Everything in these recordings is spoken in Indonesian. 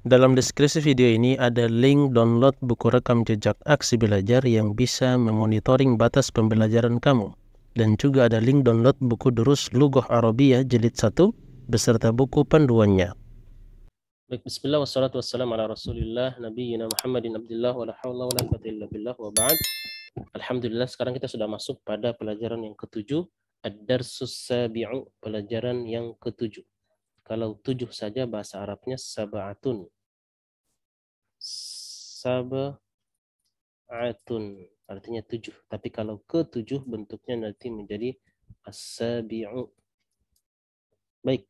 Dalam deskripsi video ini ada link download buku rekam jejak aksi belajar yang bisa memonitoring batas pembelajaran kamu. Dan juga ada link download buku Durus Lughah Arabiyah jilid 1 beserta buku panduannya. Baik, bismillah wassalatu wassalamu ala rasulillah nabiyyina Muhammadin abdillah wa la hawla wa la quwwata illa billah wa ba'd. Alhamdulillah sekarang kita sudah masuk pada pelajaran yang ke-7, ad-darsus sabi'u, pelajaran yang ke-7. Kalau 7 saja bahasa Arabnya sab'atun. Sab'atun artinya 7. Tapi kalau ke-7 bentuknya nanti menjadi as-sabi'u. Baik.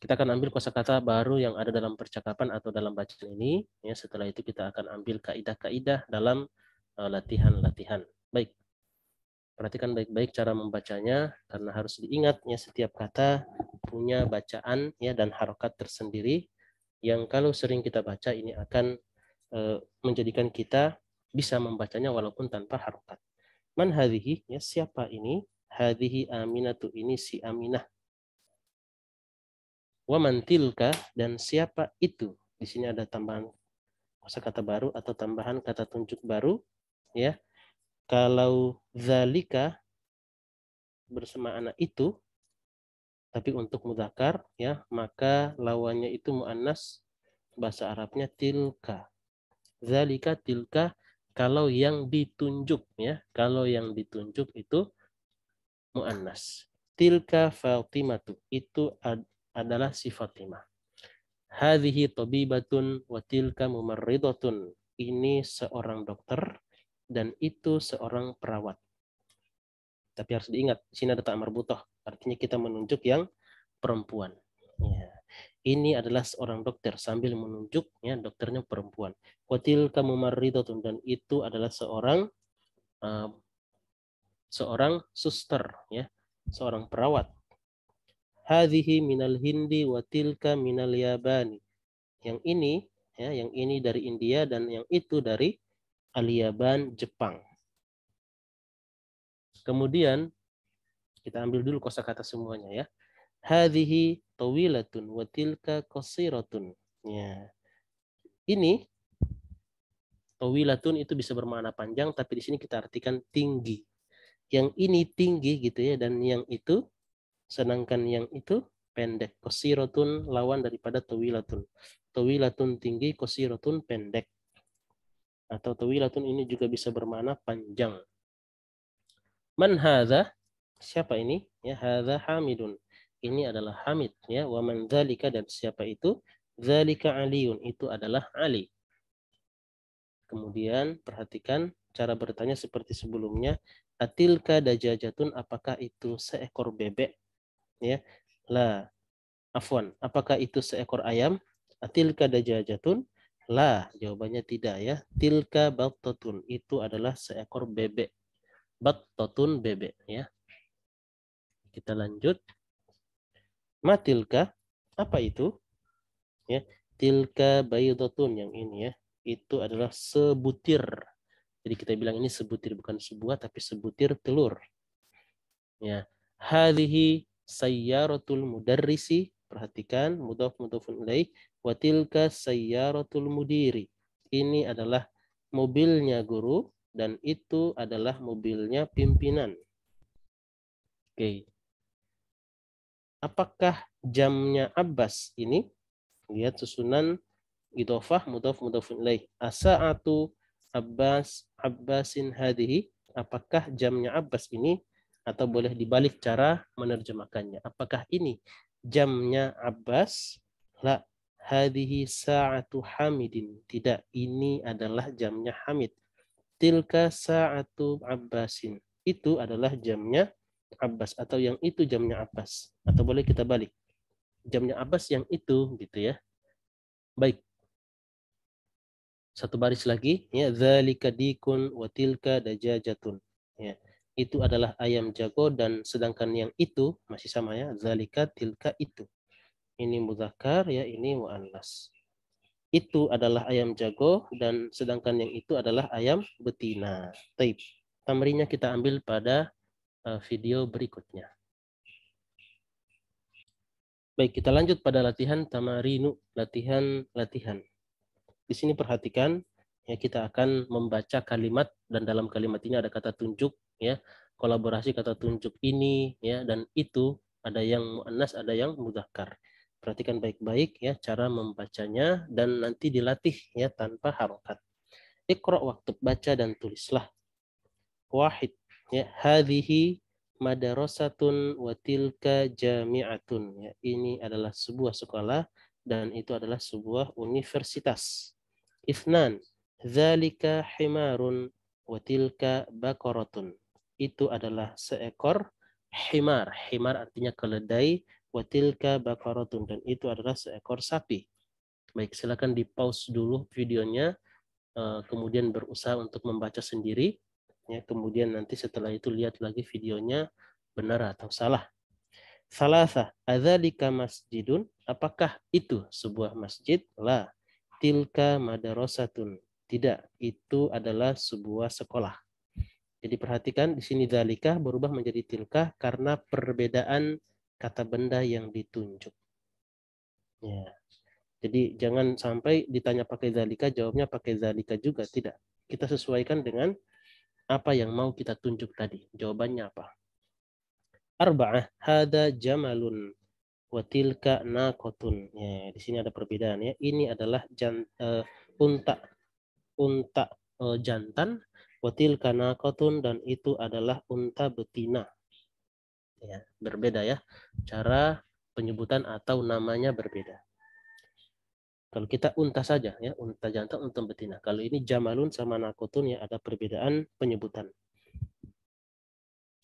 Kita akan ambil kosakata baru yang ada dalam percakapan atau dalam bacaan ini. Ya, setelah itu kita akan ambil kaidah-kaidah dalam latihan-latihan. Baik. Perhatikan baik-baik cara membacanya karena harus diingat ya setiap kata punya bacaan ya dan harokat tersendiri yang kalau sering kita baca ini akan menjadikan kita bisa membacanya walaupun tanpa harokat. Man hadhihi, ya siapa ini? Hadhihi Aminatu, ini si Aminah. Wa man tilka, dan siapa itu? Di sini ada tambahan kosakata baru atau tambahan kata tunjuk baru, ya. Kalau zalika bersemakna itu, tapi untuk mudzakkar ya, maka lawannya itu muannas, bahasa Arabnya tilka. Zalika tilka kalau yang ditunjuk ya, kalau yang ditunjuk itu muannas. Tilka Fatimatu, itu adalah si Fatimah. Hadhihi tabibatun wa tilka mumarridatun, ini seorang dokter dan itu seorang perawat. Tapi harus diingat, sini ada ta' marbutah, artinya kita menunjuk yang perempuan. Ya. Ini adalah seorang dokter sambil menunjuk ya dokternya perempuan. Wa tilka mumarridatun, dan itu adalah seorang suster ya, seorang perawat. Hadhihi minal Hindi wa tilka minal Yabani. Yang ini ya, yang ini dari India dan yang itu dari Al-Yaban, Jepang. Kemudian kita ambil dulu kosakata semuanya ya. Hadhihi tawilatun wa tilka qasiratun. Ya. Ini tawilatun itu bisa bermakna panjang, tapi di sini kita artikan tinggi. Yang ini tinggi gitu ya, dan yang itu, sedangkan yang itu pendek. Qasiratun lawan daripada tawilatun. Tawilatun tinggi, qasiratun pendek. Atau tawilatun ini juga bisa bermakna panjang. Man hadza? Siapa ini? Ya, hadza Hamidun. Ini adalah Hamid ya. Wa man dzalika, dan siapa itu? Dzalika Aliun, itu adalah Ali. Kemudian perhatikan cara bertanya seperti sebelumnya. Atilka dajajatun, apakah itu seekor bebek? Ya. La, afwan, apakah itu seekor ayam? Atilka dajajatun? La, jawabannya tidak ya. Tilka battatun, itu adalah seekor bebek. Battatun, bebek ya. Kita lanjut. Matilka, apa itu? Ya, tilka baydatun, yang ini ya. Itu adalah sebutir. Jadi kita bilang ini sebutir, bukan sebuah tapi sebutir telur. Ya. Hadhihi sayyaratul mudarrisi, perhatikan mudhaf mudhafun ilaih, wa tilka sayyaratul mudiri. Ini adalah mobilnya guru dan itu adalah mobilnya pimpinan. Oke. Apakah jamnya Abbas ini? Lihat susunan idhofah mudhaf mudhafun ilaih. As-sa'atu Abbasin hadhihi. Apakah jamnya Abbas ini, atau boleh dibalik cara menerjemahkannya. Apakah ini jamnya Abbas? La, hadhihi sa'atu Hamidin. Tidak, ini adalah jamnya Hamid. Tilka sa'atu Abbasin. Itu adalah jamnya Abbas, atau yang itu jamnya Abbas. Atau boleh kita balik. Jamnya Abbas yang itu gitu ya. Baik. Satu baris lagi ya, dzalika dikun wa tilka dajajatun. Ya. Itu adalah ayam jago dan sedangkan yang itu masih sama ya, dzalika tilka itu. Ini mudzakkar ya, ini muannas. Itu adalah ayam jago dan sedangkan yang itu adalah ayam betina. Taib. Tamrinnya kita ambil pada video berikutnya. Baik, kita lanjut pada latihan tamarinu, latihan. Di sini perhatikan, ya, kita akan membaca kalimat dan dalam kalimat ini ada kata tunjuk, ya, kolaborasi kata tunjuk ini, ya, dan itu ada yang muannas, ada yang mudzakkar. Perhatikan baik-baik, ya, cara membacanya dan nanti dilatih, ya, tanpa harokat. Iqra, waktu baca dan tulislah. Wahid, ya, hadhihi madrasatun wa tilka jami'atun, ya, ini adalah sebuah sekolah dan itu adalah sebuah universitas. Ithnan, dzalika himarun wa tilka baqaratun, itu adalah seekor himar. Himar artinya keledai, wa tilka baqaratun, dan itu adalah seekor sapi. Baik, silakan di pause dulu videonya, kemudian berusaha untuk membaca sendiri, ya, kemudian nanti setelah itu lihat lagi videonya benar atau salah. Salasa, adzalika masjidun, apakah itu sebuah masjid? La, tilka madrasatun, tidak, itu adalah sebuah sekolah. Jadi perhatikan di sini dzalika berubah menjadi tilka karena perbedaan kata benda yang ditunjuk. Ya. Jadi jangan sampai ditanya pakai dzalika, jawabnya pakai dzalika juga, tidak. Kita sesuaikan dengan apa yang mau kita tunjuk tadi. Jawabannya apa? Arba'ah, hada jamalun wa tilka naqatun. Ya, di sini ada perbedaan, ya. Ini adalah unta jantan, wa tilka naqatun, dan itu adalah unta betina. Ya, berbeda, ya. Cara penyebutan atau namanya berbeda. Kalau kita unta saja, ya, unta jantan, unta betina. Kalau ini jamalun sama nakotun, ya, ada perbedaan penyebutan.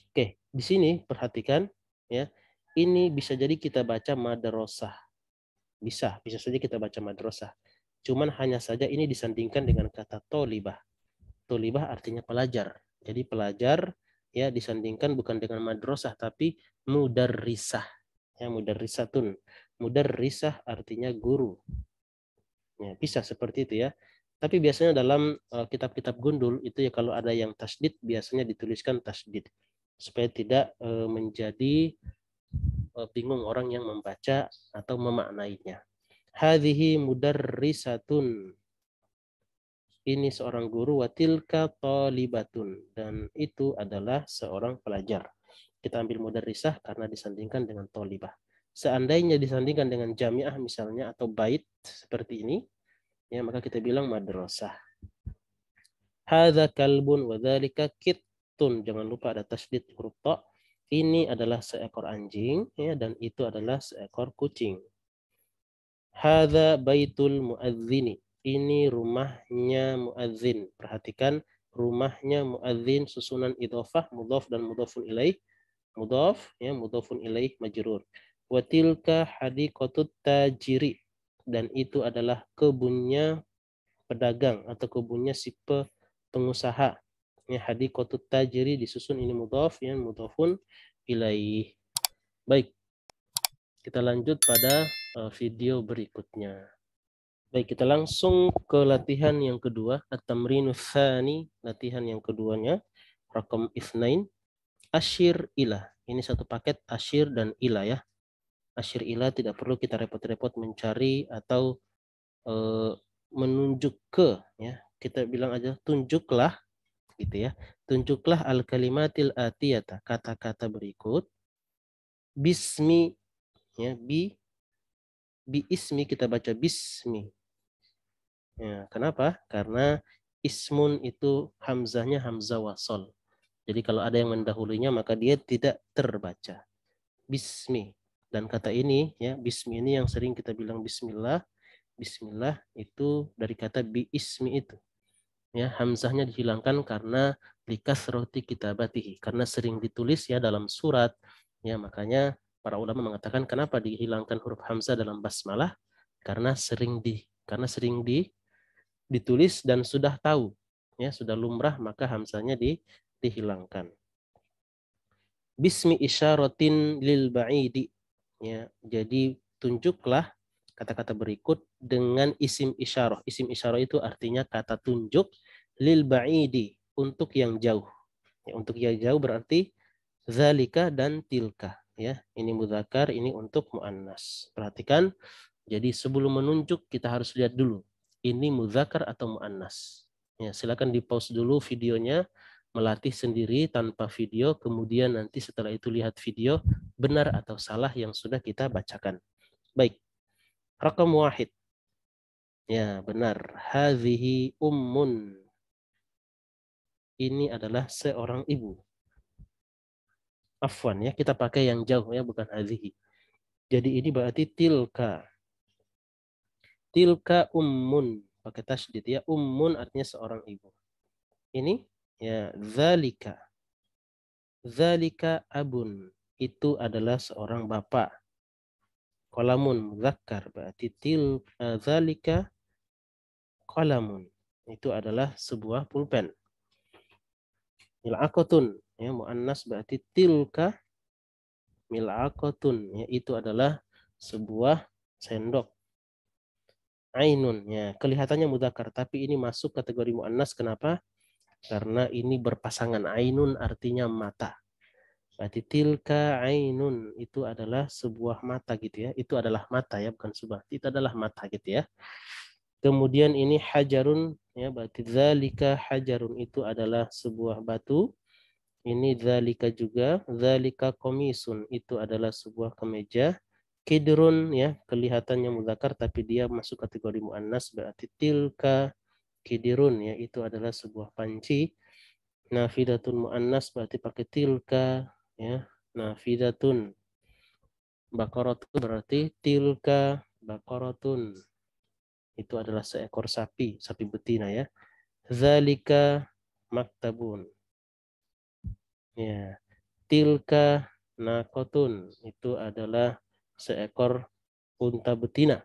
Oke, di sini perhatikan, ya, ini bisa jadi kita baca madrasah. Bisa saja kita baca madrasah. Cuman hanya saja ini disandingkan dengan kata tolibah. Tolibah artinya pelajar. Jadi pelajar, ya, disandingkan bukan dengan madrasah tapi mudarrisah. Ya, mudarrisatun. Mudarrisah artinya guru. Ya, bisa seperti itu, ya. Tapi biasanya dalam kitab-kitab gundul itu, ya, kalau ada yang tasdid biasanya dituliskan tasdid supaya tidak menjadi bingung orang yang membaca atau memaknainya. Hadhihi mudarrisatun, ini seorang guru, watilka talibatun, dan itu adalah seorang pelajar. Kita ambil mudarrisah karena disandingkan dengan talibah. Seandainya disandingkan dengan jamiah misalnya atau bait seperti ini, ya, maka kita bilang madrasah. Hadza kalbun wa dzalika kittun. Jangan lupa ada tasdid huruf ta. Ini adalah seekor anjing, ya, dan itu adalah seekor kucing. Hadza baitul muadzini. Ini rumahnya muadzin. Perhatikan rumahnya muadzin, susunan idhofah, mudhaf dan mudhafun ilaih. Mudhaf, ya, mudhafun ilaih majrur. Wa tilka hadiqatut tajiri, dan itu adalah kebunnya pedagang atau kebunnya si pengusaha. Ya, hadiqatut tajiri disusun ini mudhaf, ya, mudhafun ilaih. Baik, kita lanjut pada video berikutnya. Baik, kita langsung ke latihan yang kedua, at-tamrinu tsani, latihan yang keduanya, raqam 2, asyir ila. Ini satu paket asyir dan ila, ya. Asyir ila tidak perlu kita repot-repot mencari atau menunjuk ke, ya. Kita bilang aja tunjuklah, gitu, ya. Tunjuklah al-kalimatil atiyata, kata-kata berikut. Bismi, ya, bi ismi kita baca bismi. Ya, kenapa? Karena ismun itu hamzahnya hamzah wasol. Jadi kalau ada yang mendahulunya maka dia tidak terbaca. Bismi. Dan kata ini, ya, bismi ini yang sering kita bilang bismillah. Bismillah itu dari kata bi ismi itu. Ya, hamzahnya dihilangkan karena likasroti kitabatihi, karena sering ditulis, ya, dalam surat. Ya, makanya para ulama mengatakan kenapa dihilangkan huruf hamzah dalam basmalah? Karena sering ditulis dan sudah tahu, ya, sudah lumrah, maka hamzahnya dihilangkan. Bismi isyaratin lil ba'idi, ya, jadi tunjuklah kata-kata berikut dengan isim isyarah. Isim isyarah itu artinya kata tunjuk, lil ba'idi, untuk yang jauh. Ya, untuk yang jauh berarti zalika dan tilka. ya. Ini mudzakkar, ini untuk muannas. Perhatikan, jadi sebelum menunjuk kita harus lihat dulu ini mudzakkar atau muannas. Ya, silakan di-pause dulu videonya, melatih sendiri tanpa video, kemudian nanti setelah itu lihat video benar atau salah yang sudah kita bacakan. Baik. Rakam wahid. Ya, benar. Hadhihi ummun. Ini adalah seorang ibu. Afwan ya, kita pakai yang jauh ya, bukan hadhihi. Jadi ini berarti tilka. Tilka ummun. Pakai tasydid ya. Ummun artinya seorang ibu. Ini ya, zalika. Zalika abun. Itu adalah seorang bapak. Qalamun muzakkar berarti zalika qalamun. Itu adalah sebuah pulpen. Mil'aqatun ya, muannas berarti tilka mil'aqatun ya, itu adalah sebuah sendok. Ainun ya, kelihatannya mudzakkar tapi ini masuk kategori muannas. Kenapa? Karena ini berpasangan. Ainun artinya mata. Berarti tilka ainun itu adalah sebuah mata gitu ya. Itu adalah mata ya, bukan sebuah. Itu adalah mata gitu ya. Kemudian ini hajarun ya, berarti zalika hajarun itu adalah sebuah batu. Ini zalika juga, zalika komisun itu adalah sebuah kemeja. Kidrun ya, kelihatannya mudzakkar tapi dia masuk kategori muannas, berarti tilka kidirun ya, itu adalah sebuah panci. Nafidatun muannas berarti pakai tilka ya. Nafidatun. Baqaratun berarti tilka baqaratun. Itu adalah seekor sapi, sapi betina ya. Zalika maktabun. Ya. Tilka nakotun itu adalah seekor unta betina.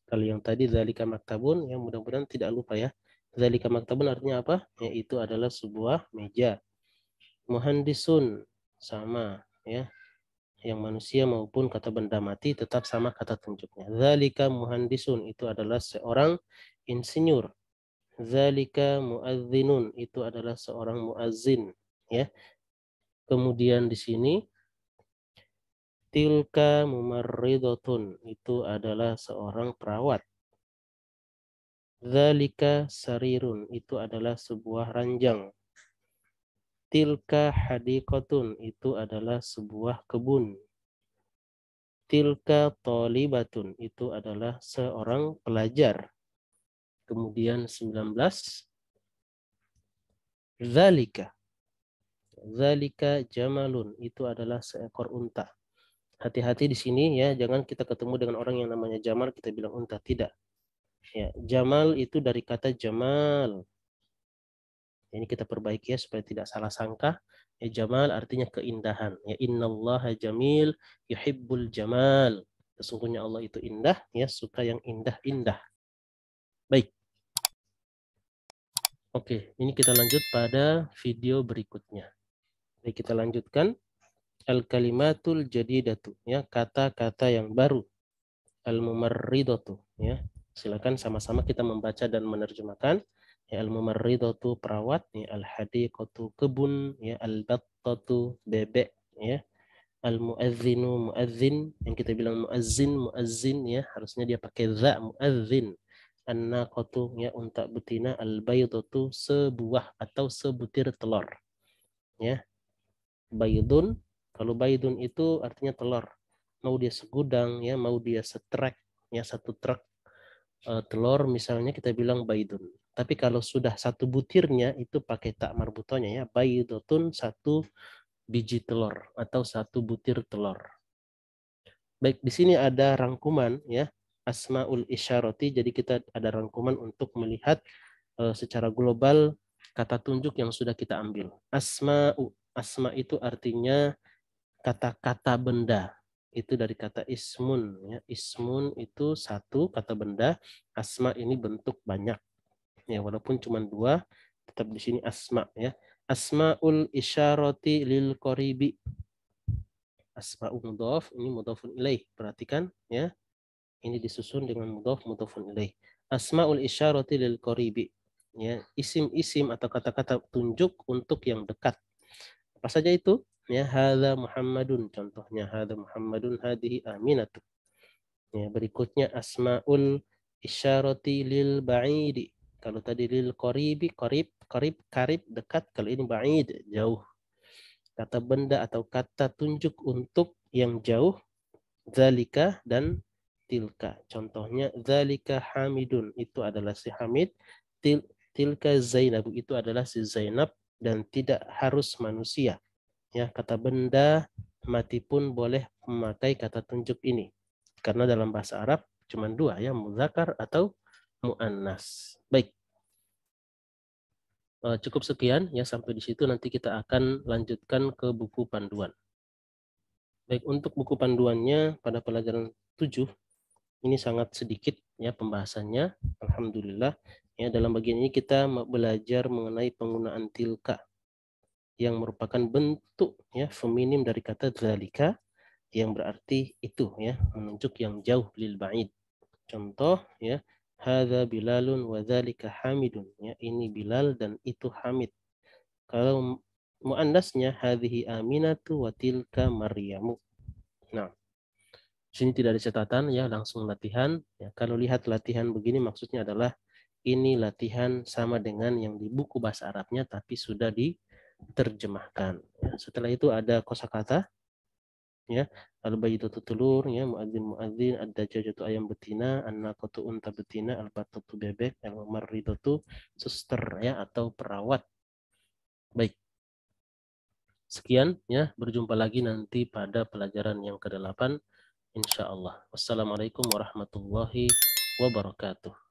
Kalau yang tadi zalika maktabun, yang mudah-mudahan tidak lupa ya. Zalika maktabun artinya apa? Yaitu adalah sebuah meja. Muhandisun sama ya. Yang manusia maupun kata benda mati tetap sama kata tunjuknya. Zalika muhandisun itu adalah seorang insinyur. Zalika muazzinun itu adalah seorang muazzin ya. Kemudian di sini tilka mumarridotun itu adalah seorang perawat. Zalika sarirun itu adalah sebuah ranjang. Tilka hadiqatun itu adalah sebuah kebun. Tilka tolibatun itu adalah seorang pelajar. Kemudian 19. Zalika. Zalika jamalun itu adalah seekor unta. Hati-hati di sini ya, jangan kita ketemu dengan orang yang namanya Jamal kita bilang unta, tidak. Ya, Jamal itu dari kata Jamal. Ini kita perbaiki ya supaya tidak salah sangka. Ya, Jamal artinya keindahan. Ya, innallaha jamil yuhibbul jamal. Sesungguhnya Allah itu indah, ya suka yang indah-indah. Baik. Oke, ini kita lanjut pada video berikutnya. Jadi kita lanjutkan al-kalimatul jadidatu ya, kata-kata yang baru. Al-mumarridatu ya. Silakan sama-sama kita membaca dan menerjemahkan. Ya, al-mumarridatu perawat, ya, al-hadiqatu kebun, ya, al-battatu bebek, ya. Al-muazzinu muazzin, yang kita bilang muazzin muazzin ya, harusnya dia pakai za muazzin. An-naqatu ya, unta betina, al-baydatu sebuah atau sebutir telur. Ya. Baydun, kalau baydun itu artinya telur. Mau dia segudang ya, mau dia setrek ya, satu truk telur misalnya kita bilang baydun. Tapi kalau sudah satu butirnya itu pakai tak marbutonya ya, baydotun satu biji telur atau satu butir telur. Baik, di sini ada rangkuman ya, asmaul isyarati. Jadi kita ada rangkuman untuk melihat secara global kata tunjuk yang sudah kita ambil. Asma itu artinya kata-kata benda. Itu dari kata ismun ya. Ismun itu satu kata benda, asma ini bentuk banyak. Ya, walaupun cuma dua, tetap di sini asma ya. Asmaul isyarati lil qoribi. Asma'u mudhaf, ini mudhafun ilaih. Perhatikan ya. Ini disusun dengan mudhaf mudhafun ilaih. Asma'ul isyarati lil qaribi. Ya, isim-isim atau kata-kata tunjuk untuk yang dekat. Apa saja itu? Ya, hadza Muhammadun, contohnya hadza Muhammadun, hadhihi Aminatu. Ya, berikutnya asmaul isyarati lil ba'idi. Kalau tadi lil qaribi, karib dekat. Kalau ini ba'id, jauh. Kata benda atau kata tunjuk untuk yang jauh, zalika dan tilka. Contohnya zalika Hamidun, itu adalah si Hamid. Tilka Zainab, itu adalah si Zainab, dan tidak harus manusia. Ya, kata benda mati pun boleh memakai kata tunjuk ini. Karena dalam bahasa Arab cuma dua, ya, muzakkar atau muannas. Baik. Cukup sekian ya, sampai di situ. Nanti kita akan lanjutkan ke buku panduan. Baik, untuk buku panduannya pada pelajaran 7 ini sangat sedikit ya pembahasannya. Alhamdulillah. Ya, dalam bagian ini kita belajar mengenai penggunaan tilka yang merupakan bentuk ya feminim dari kata zalika, yang berarti itu ya, menunjuk yang jauh, lil ba'id. Contoh ya, hadza Bilalun wa dzalika Hamidun, ya, ini Bilal dan itu Hamid. Kalau muannasnya hadhihi Aminatu wa tilka Maryamu. Nah, sini tidak ada catatan ya, langsung latihan. Ya, kalau lihat latihan begini maksudnya adalah ini latihan sama dengan yang di buku bahasa Arabnya tapi sudah diterjemahkan. Ya, setelah itu ada kosakata ya, al-bayyidatu telur, ya, muadzin ad-dajajatu ayam betina, an-naqatu unta betina, al-batatu bebek, al-marridatu suster ya atau perawat. Baik. Sekian ya, berjumpa lagi nanti pada pelajaran yang ke-8 insyaallah. Wassalamualaikum warahmatullahi wabarakatuh.